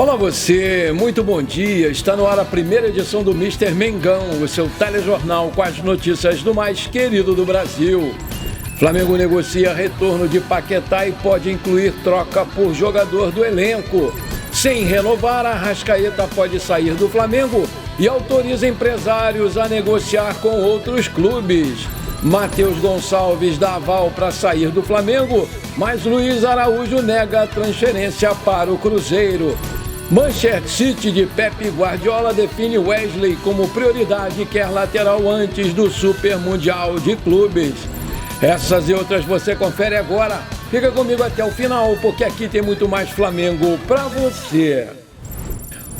Olá você, muito bom dia. Está no ar a primeira edição do Mister Mengão, o seu telejornal com as notícias do mais querido do Brasil. Flamengo negocia retorno de Paquetá e pode incluir troca por jogador do elenco. Sem renovar, Arrascaeta pode sair do Flamengo e autoriza empresários a negociar com outros clubes. Matheus Gonçalves dá aval para sair do Flamengo, mas Luiz Araújo nega a transferência para o Cruzeiro. Manchester City de Pep Guardiola define Wesley como prioridade e quer lateral antes do Super Mundial de Clubes. Essas e outras você confere agora. Fica comigo até o final, porque aqui tem muito mais Flamengo para você.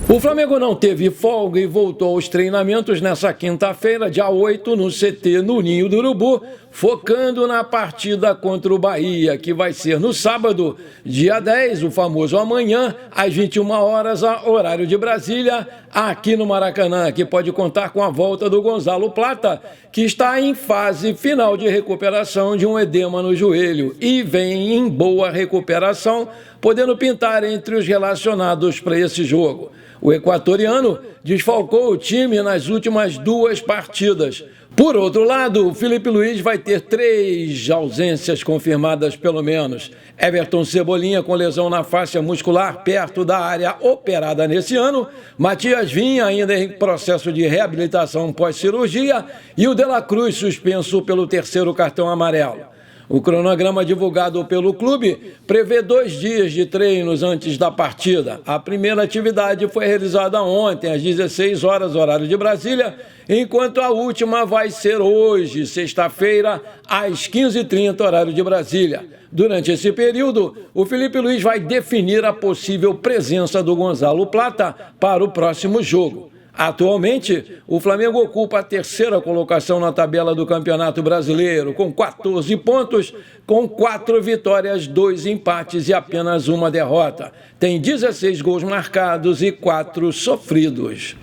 O Flamengo não teve folga e voltou aos treinamentos nessa quinta-feira, dia 8, no CT no Ninho do Urubu, focando na partida contra o Bahia, que vai ser no sábado, dia 10, o famoso amanhã, às 21 horas, horário de Brasília, aqui no Maracanã, que pode contar com a volta do Gonzalo Plata, que está em fase final de recuperação de um edema no joelho e vem em boa recuperação, podendo pintar entre os relacionados para esse jogo. O equatoriano desfalcou o time nas últimas duas partidas. Por outro lado, o Felipe Luiz vai ter 3 ausências confirmadas pelo menos. Everton Cebolinha com lesão na faixa muscular perto da área operada nesse ano. Matias Vinha ainda em processo de reabilitação pós-cirurgia. E o De La Cruz suspenso pelo 3º cartão amarelo. O cronograma divulgado pelo clube prevê 2 dias de treinos antes da partida. A primeira atividade foi realizada ontem, às 16 horas, horário de Brasília, enquanto a última vai ser hoje, sexta-feira, às 15h30, horário de Brasília. Durante esse período, o Felipe Luiz vai definir a possível presença do Gonzalo Plata para o próximo jogo. Atualmente, o Flamengo ocupa a 3ª colocação na tabela do Campeonato Brasileiro, com 14 pontos, com 4 vitórias, 2 empates e apenas 1 derrota. Tem 16 gols marcados e 4 sofridos.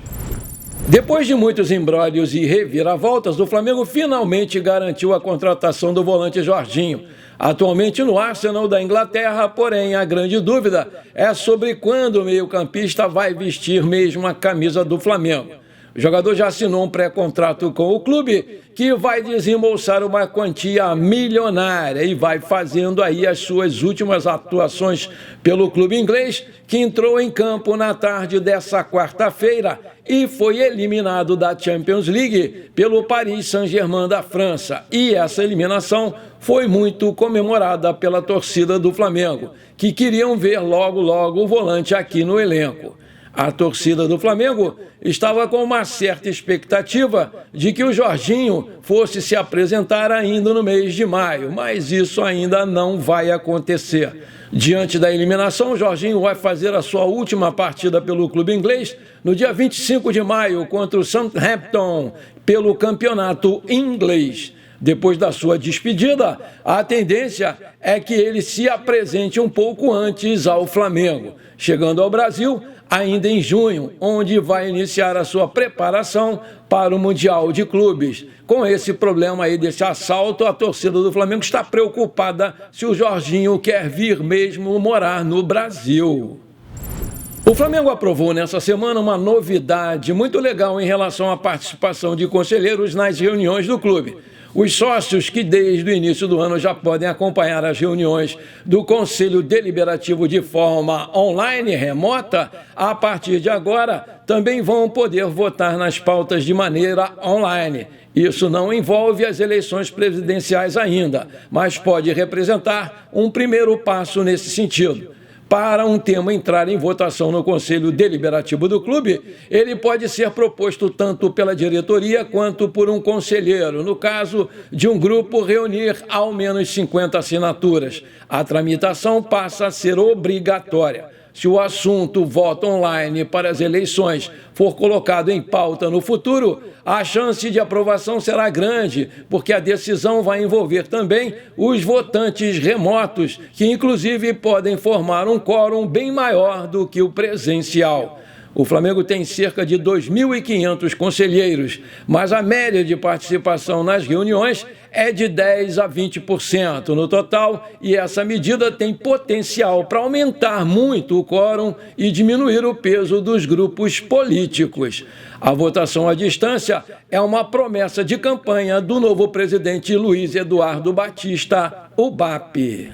Depois de muitos imbróglios e reviravoltas, o Flamengo finalmente garantiu a contratação do volante Jorginho. Atualmente no Arsenal da Inglaterra, porém a grande dúvida é sobre quando o meio-campista vai vestir mesmo a camisa do Flamengo. O jogador já assinou um pré-contrato com o clube que vai desembolsar uma quantia milionária e vai fazendo aí as suas últimas atuações pelo clube inglês, que entrou em campo na tarde dessa quarta-feira e foi eliminado da Champions League pelo Paris Saint-Germain da França. E essa eliminação foi muito comemorada pela torcida do Flamengo, que queriam ver logo o volante aqui no elenco. A torcida do Flamengo estava com uma certa expectativa de que o Jorginho fosse se apresentar ainda no mês de maio, mas isso ainda não vai acontecer. Diante da eliminação, o Jorginho vai fazer a sua última partida pelo clube inglês no dia 25 de maio contra o Southampton pelo campeonato inglês. Depois da sua despedida, a tendência é que ele se apresente um pouco antes ao Flamengo, chegando ao Brasil ainda em junho, onde vai iniciar a sua preparação para o Mundial de Clubes. Com esse problema aí desse assalto, a torcida do Flamengo está preocupada se o Jorginho quer vir mesmo morar no Brasil. O Flamengo aprovou nessa semana uma novidade muito legal em relação à participação de conselheiros nas reuniões do clube. Os sócios que desde o início do ano já podem acompanhar as reuniões do Conselho Deliberativo de forma online, remota, a partir de agora também vão poder votar nas pautas de maneira online. Isso não envolve as eleições presidenciais ainda, mas pode representar um primeiro passo nesse sentido. Para um tema entrar em votação no Conselho Deliberativo do clube, ele pode ser proposto tanto pela diretoria quanto por um conselheiro, no caso de um grupo reunir ao menos 50 assinaturas. A tramitação passa a ser obrigatória. Se o assunto voto online para as eleições for colocado em pauta no futuro, a chance de aprovação será grande, porque a decisão vai envolver também os votantes remotos, que inclusive podem formar um quórum bem maior do que o presencial. O Flamengo tem cerca de 2.500 conselheiros, mas a média de participação nas reuniões é de 10% a 20% no total, e essa medida tem potencial para aumentar muito o quórum e diminuir o peso dos grupos políticos. A votação à distância é uma promessa de campanha do novo presidente Luiz Eduardo Batista, o BAP.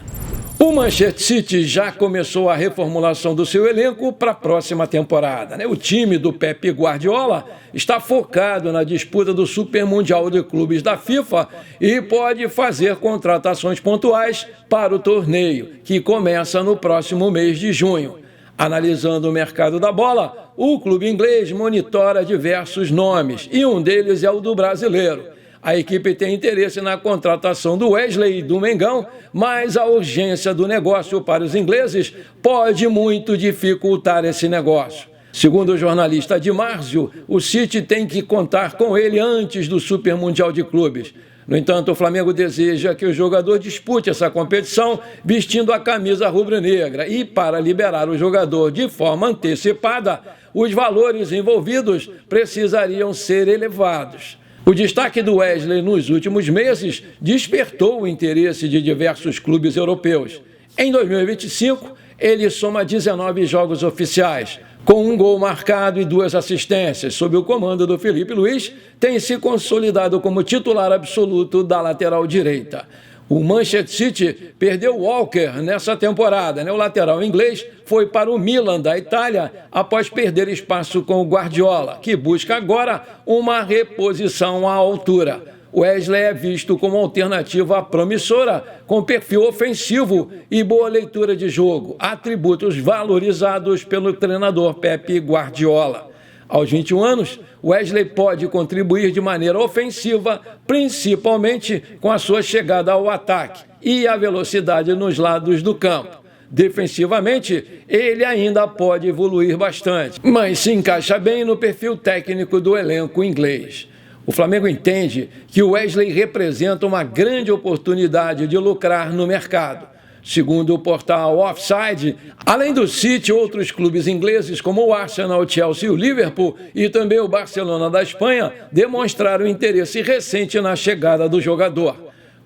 O Manchester City já começou a reformulação do seu elenco para a próxima temporada. O time do Pep Guardiola está focado na disputa do Super Mundial de Clubes da FIFA e pode fazer contratações pontuais para o torneio, que começa no próximo mês de junho. Analisando o mercado da bola, o clube inglês monitora diversos nomes e um deles é o do brasileiro. A equipe tem interesse na contratação do Wesley do Mengão, mas a urgência do negócio para os ingleses pode muito dificultar esse negócio. Segundo o jornalista Di Marzio, o City tem que contar com ele antes do Super Mundial de Clubes. No entanto, o Flamengo deseja que o jogador dispute essa competição vestindo a camisa rubro-negra e, para liberar o jogador de forma antecipada, os valores envolvidos precisariam ser elevados. O destaque do Wesley nos últimos meses despertou o interesse de diversos clubes europeus. Em 2025, ele soma 19 jogos oficiais. Com um gol marcado e 2 assistências, sob o comando do Felipe Luiz, tem se consolidado como titular absoluto da lateral direita. O Manchester City perdeu Walker nessa temporada. O lateral inglês foi para o Milan da Itália após perder espaço com o Guardiola, que busca agora uma reposição à altura. Wesley é visto como alternativa promissora, com perfil ofensivo e boa leitura de jogo, atributos valorizados pelo treinador Pep Guardiola. Aos 21 anos, Wesley pode contribuir de maneira ofensiva, principalmente com a sua chegada ao ataque e a velocidade nos lados do campo. Defensivamente, ele ainda pode evoluir bastante, mas se encaixa bem no perfil técnico do elenco inglês. O Flamengo entende que o Wesley representa uma grande oportunidade de lucrar no mercado. Segundo o portal Offside, além do City, outros clubes ingleses como o Arsenal, o Chelsea e o Liverpool e também o Barcelona da Espanha demonstraram interesse recente na chegada do jogador.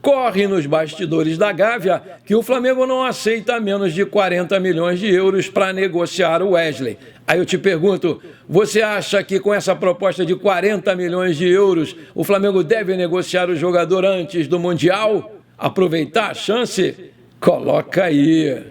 Corre nos bastidores da Gávea que o Flamengo não aceita menos de 40 milhões de euros para negociar o Wesley. Aí eu te pergunto, você acha que com essa proposta de 40 milhões de euros o Flamengo deve negociar o jogador antes do Mundial? Aproveitar a chance? Coloca aí.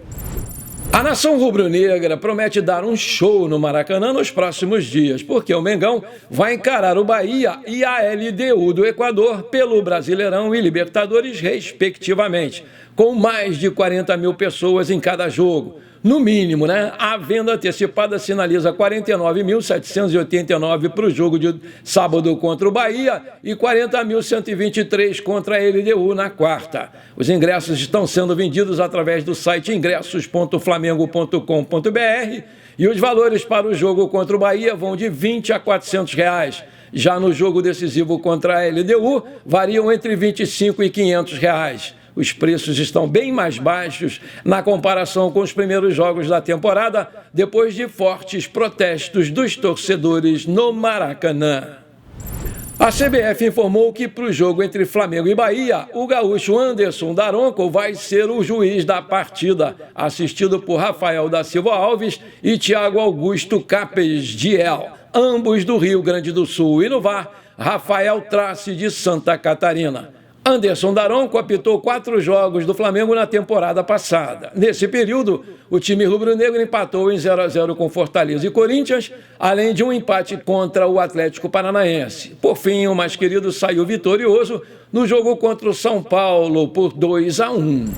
A nação rubro-negra promete dar um show no Maracanã nos próximos dias, porque o Mengão vai encarar o Bahia e a LDU do Equador pelo Brasileirão e Libertadores, respectivamente, com mais de 40 mil pessoas em cada jogo. No mínimo, A venda antecipada sinaliza 49.789 para o jogo de sábado contra o Bahia e 40.123 contra a LDU na quarta. Os ingressos estão sendo vendidos através do site ingressos.flamengo.com.br e os valores para o jogo contra o Bahia vão de R$20 a R$400. Já no jogo decisivo contra a LDU, variam entre R$25 e R$500. Os preços estão bem mais baixos na comparação com os primeiros jogos da temporada, depois de fortes protestos dos torcedores no Maracanã. A CBF informou que para o jogo entre Flamengo e Bahia, o gaúcho Anderson Daronco vai ser o juiz da partida, assistido por Rafael da Silva Alves e Thiago Augusto Capes Diel, ambos do Rio Grande do Sul, e no VAR, Rafael Trace de Santa Catarina. Anderson Daronco apitou 4 jogos do Flamengo na temporada passada. Nesse período, o time rubro-negro empatou em 0-0 com Fortaleza e Corinthians, além de um empate contra o Atlético Paranaense. Por fim, o mais querido saiu vitorioso no jogo contra o São Paulo por 2-1.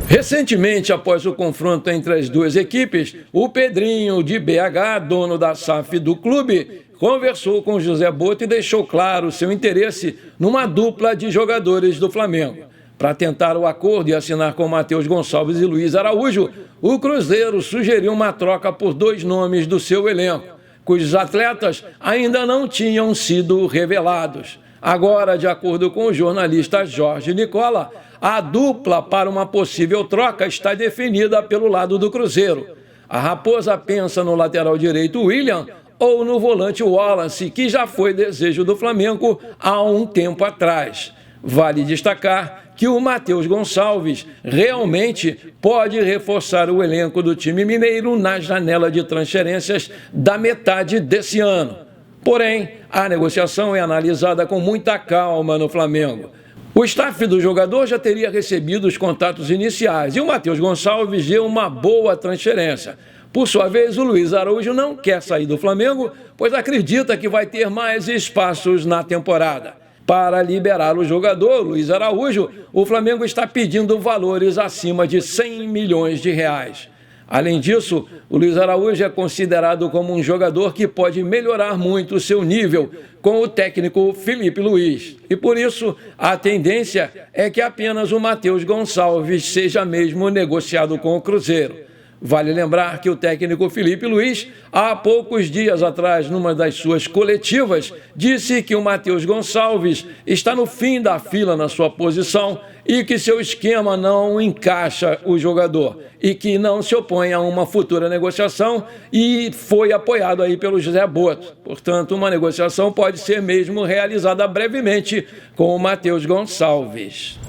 Recentemente, após o confronto entre as duas equipes, o Pedrinho de BH, dono da SAF do clube, conversou com José Boto e deixou claro seu interesse numa dupla de jogadores do Flamengo. Para tentar o acordo e assinar com Matheus Gonçalves e Luiz Araújo, o Cruzeiro sugeriu uma troca por 2 nomes do seu elenco, cujos atletas ainda não tinham sido revelados. Agora, de acordo com o jornalista Jorge Nicola, a dupla para uma possível troca está definida pelo lado do Cruzeiro. a Raposa pensa no lateral direito William ou no volante Wallace, que já foi desejo do Flamengo há um tempo atrás. Vale destacar que o Matheus Gonçalves realmente pode reforçar o elenco do time mineiro na janela de transferências da metade desse ano. Porém, a negociação é analisada com muita calma no Flamengo. O staff do jogador já teria recebido os contatos iniciais e o Matheus Gonçalves deu uma boa transferência. Por sua vez, o Luiz Araújo não quer sair do Flamengo, pois acredita que vai ter mais espaços na temporada. Para liberar o jogador, Luiz Araújo, o Flamengo está pedindo valores acima de 100 milhões de reais. Além disso, o Luiz Araújo é considerado como um jogador que pode melhorar muito o seu nível com o técnico Felipe Luiz. E por isso, a tendência é que apenas o Matheus Gonçalves seja mesmo negociado com o Cruzeiro. Vale lembrar que o técnico Felipe Luiz, há poucos dias atrás, numa das suas coletivas, disse que o Matheus Gonçalves está no fim da fila na sua posição e que seu esquema não encaixa o jogador e que não se opõe a uma futura negociação e foi apoiado aí pelo José Boto. Portanto, uma negociação pode ser mesmo realizada brevemente com o Matheus Gonçalves.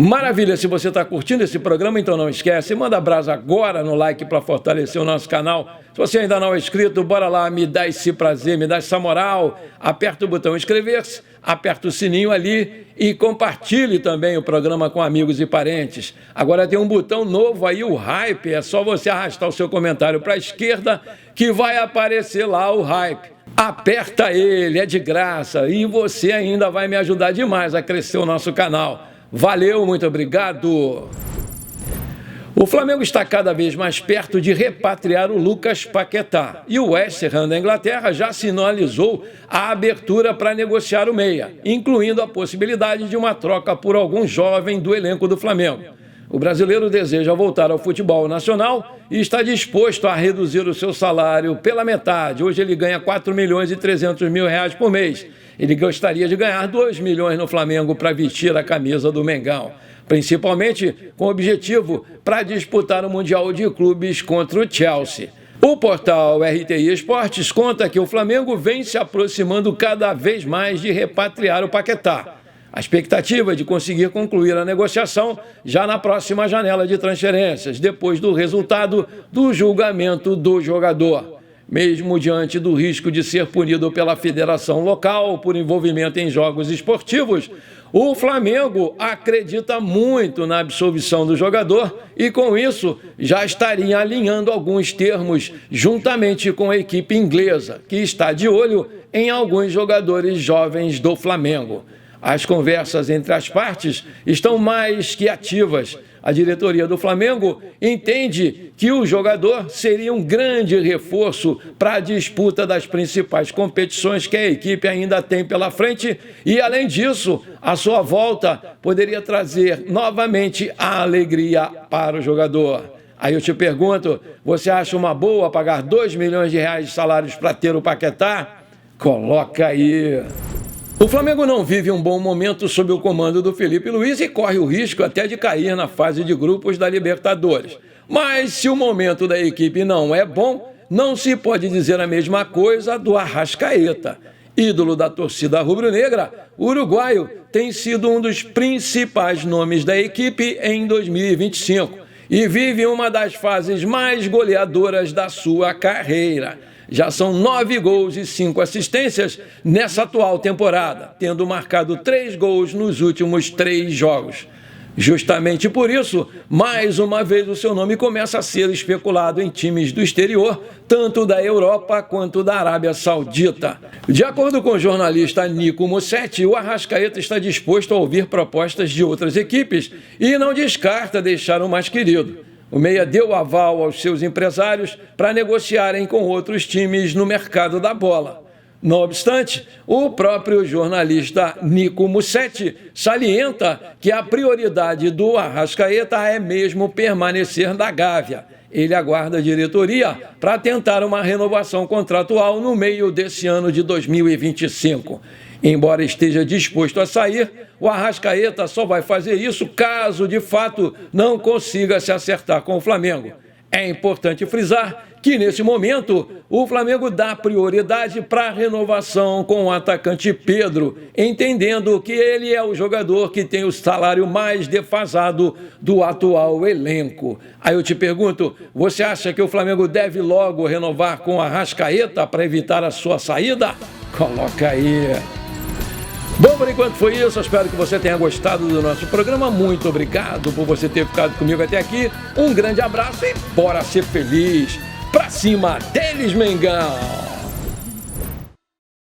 Maravilha, se você está curtindo esse programa, então não esquece, manda brasa agora no like para fortalecer o nosso canal. Se você ainda não é inscrito, bora lá, me dá esse prazer, me dá essa moral, aperta o botão inscrever-se, aperta o sininho ali e compartilhe também o programa com amigos e parentes. Agora tem um botão novo aí, o Hype, é só você arrastar o seu comentário para a esquerda que vai aparecer lá o Hype. Aperta ele, é de graça e você ainda vai me ajudar demais a crescer o nosso canal. Valeu, muito obrigado. O Flamengo está cada vez mais perto de repatriar o Lucas Paquetá e o West Ham da Inglaterra já sinalizou a abertura para negociar o meia, incluindo a possibilidade de uma troca por algum jovem do elenco do Flamengo. O brasileiro deseja voltar ao futebol nacional e está disposto a reduzir o seu salário pela metade. Hoje ele ganha 4 milhões e 300 mil reais por mês. Ele gostaria de ganhar 2 milhões no Flamengo para vestir a camisa do Mengão, principalmente com o objetivo para disputar o Mundial de Clubes contra o Chelsea. O portal RTI Esportes conta que o Flamengo vem se aproximando cada vez mais de repatriar o Paquetá. A expectativa é de conseguir concluir a negociação já na próxima janela de transferências, depois do resultado do julgamento do jogador. Mesmo diante do risco de ser punido pela federação local por envolvimento em jogos esportivos, o Flamengo acredita muito na absolvição do jogador e, com isso, já estaria alinhando alguns termos juntamente com a equipe inglesa, que está de olho em alguns jogadores jovens do Flamengo. As conversas entre as partes estão mais que ativas. A diretoria do Flamengo entende que o jogador seria um grande reforço para a disputa das principais competições que a equipe ainda tem pela frente e, além disso, a sua volta poderia trazer novamente a alegria para o jogador. Aí eu te pergunto, você acha uma boa pagar 2 milhões de reais de salários para ter o Paquetá? Coloca aí. O Flamengo não vive um bom momento sob o comando do Felipe Luiz e corre o risco até de cair na fase de grupos da Libertadores. Mas se o momento da equipe não é bom, não se pode dizer a mesma coisa do Arrascaeta. Ídolo da torcida rubro-negra, o uruguaio tem sido um dos principais nomes da equipe em 2025 e vive uma das fases mais goleadoras da sua carreira. Já são 9 gols e 5 assistências nessa atual temporada, tendo marcado 3 gols nos últimos 3 jogos. Justamente por isso, mais uma vez o seu nome começa a ser especulado em times do exterior, tanto da Europa quanto da Arábia Saudita. De acordo com o jornalista Nico Mussetti, o Arrascaeta está disposto a ouvir propostas de outras equipes e não descarta deixar o mais querido. O meia deu aval aos seus empresários para negociarem com outros times no mercado da bola. Não obstante, o próprio jornalista Nico Mussetti salienta que a prioridade do Arrascaeta é mesmo permanecer na Gávea. Ele aguarda a diretoria para tentar uma renovação contratual no meio desse ano de 2025. Embora esteja disposto a sair, o Arrascaeta só vai fazer isso caso, de fato, não consiga se acertar com o Flamengo. É importante frisar que, nesse momento, o Flamengo dá prioridade para a renovação com o atacante Pedro, entendendo que ele é o jogador que tem o salário mais defasado do atual elenco. Aí eu te pergunto, você acha que o Flamengo deve logo renovar com a Arrascaeta para evitar a sua saída? Coloca aí. Bom, por enquanto foi isso. Eu espero que você tenha gostado do nosso programa. Muito obrigado por você ter ficado comigo até aqui. Um grande abraço e bora ser feliz. Pra cima deles, Mengão!